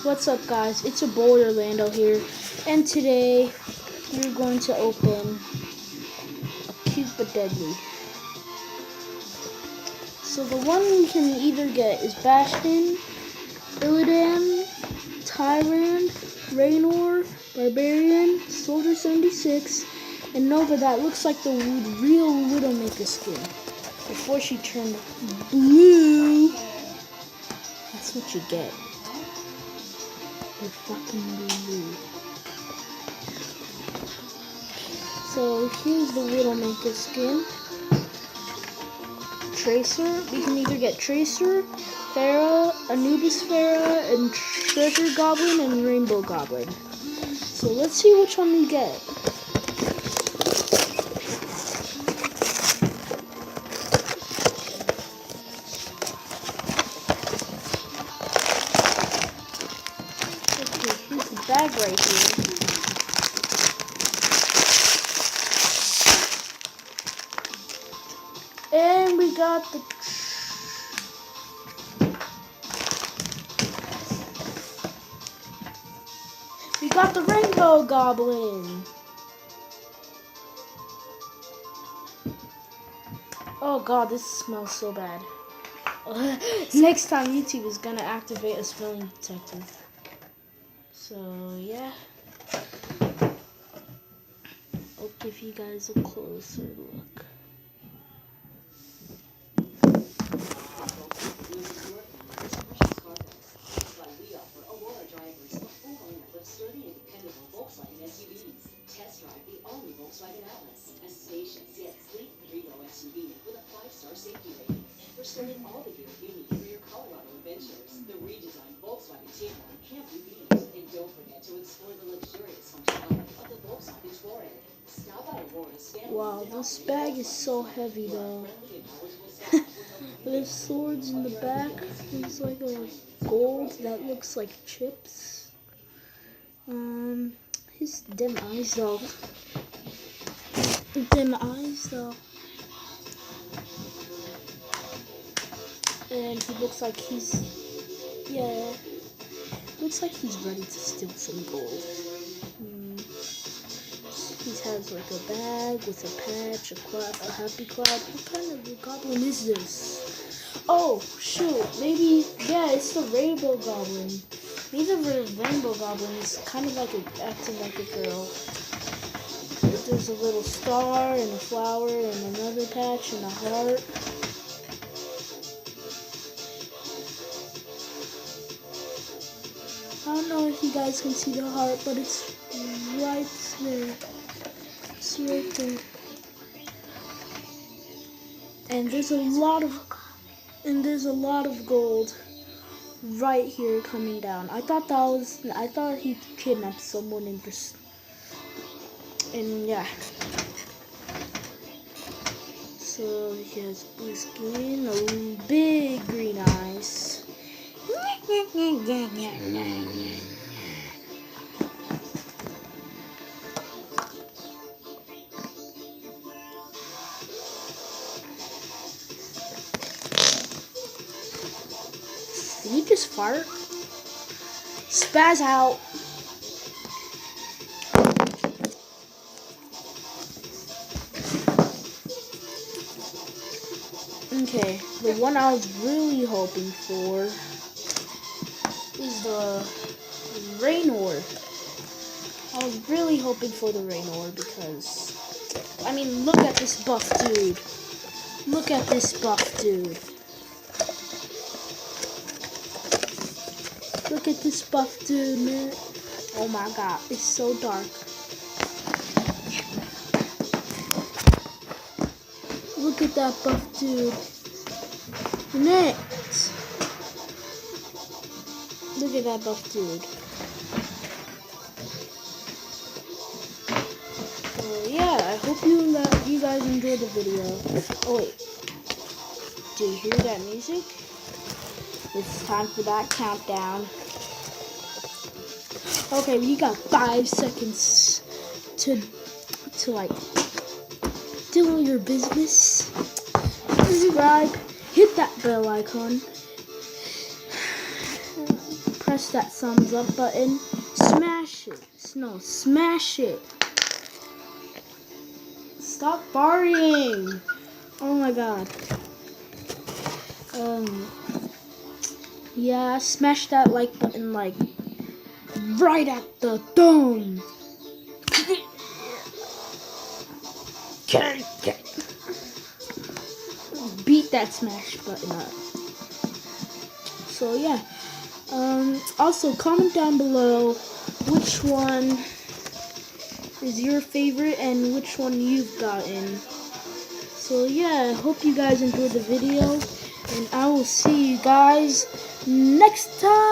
What's up, guys? It's your boy Orlando here, and today we're going to open a cute but deadly. So the one we can either get is Bastion, Illidan, Tyrant, Raynor, Barbarian, Soldier 76, and Nova that looks like the real Widowmaker skin before she turned blue. That's what you get. They're fucking blue. So here's the Widowmaker skin. Tracer. We can either get Tracer, Pharah, Anubis Pharah, and Treasure Goblin and Rainbow Goblin. So let's see which one we get. Okay, here's the bag right here. And we got the Rainbow Goblin. Oh god, this smells so bad. Next time YouTube is gonna activate a smelling detector. So yeah, I'll give you guys a closer look. Volkswagen Atlas, a spacious yet sleek three-row SUV with a 5-star safety rating. We're storing all the gear you need for your Colorado adventures. The redesigned Volkswagen Tiguan can't be beat. And don't forget to explore the luxurious functionality of the Volkswagen Touareg. Stop by Aurora's family. Wow, this bag is so heavy though. There's swords in the back. There's like a gold that looks like chips. His dim eyes though. And he looks like looks like he's ready to steal some gold. He has like a bag with a patch, a happy cloud. What kind of goblin is this? Oh shoot, maybe, yeah, it's the Rainbow Goblin. Maybe the Rainbow Goblin is kind of like acting like a girl. There's a little star and a flower and another patch and a heart. I don't know if you guys can see the heart, but it's right there. It's right there. And there's a lot of gold right here coming down. I thought he kidnapped someone and yeah. So he has blue skin, a big green eyes. Did you just fart? Spaz out. Okay, the one I was really hoping for is the Raynor. I was really hoping for the Raynor because, I mean, look at this buff dude. Look at this buff dude. Look at this buff dude, man. Oh my god, it's so dark. Look at that buff dude. Next. Look at that buff dude. So yeah, I hope you guys enjoyed the video. Oh wait. Do you hear that music? It's time for that countdown. Okay, we got 5 seconds to like do your business. Subscribe, hit that bell icon, press press that thumbs up button. Smash it. No, smash it. Stop farting. Oh my god. Yeah, smash that like button like right at the dome. Beat that smash button up. So yeah. Also comment down below which one is your favorite and which one you've gotten. So yeah, I hope you guys enjoyed the video, and I will see you guys next time.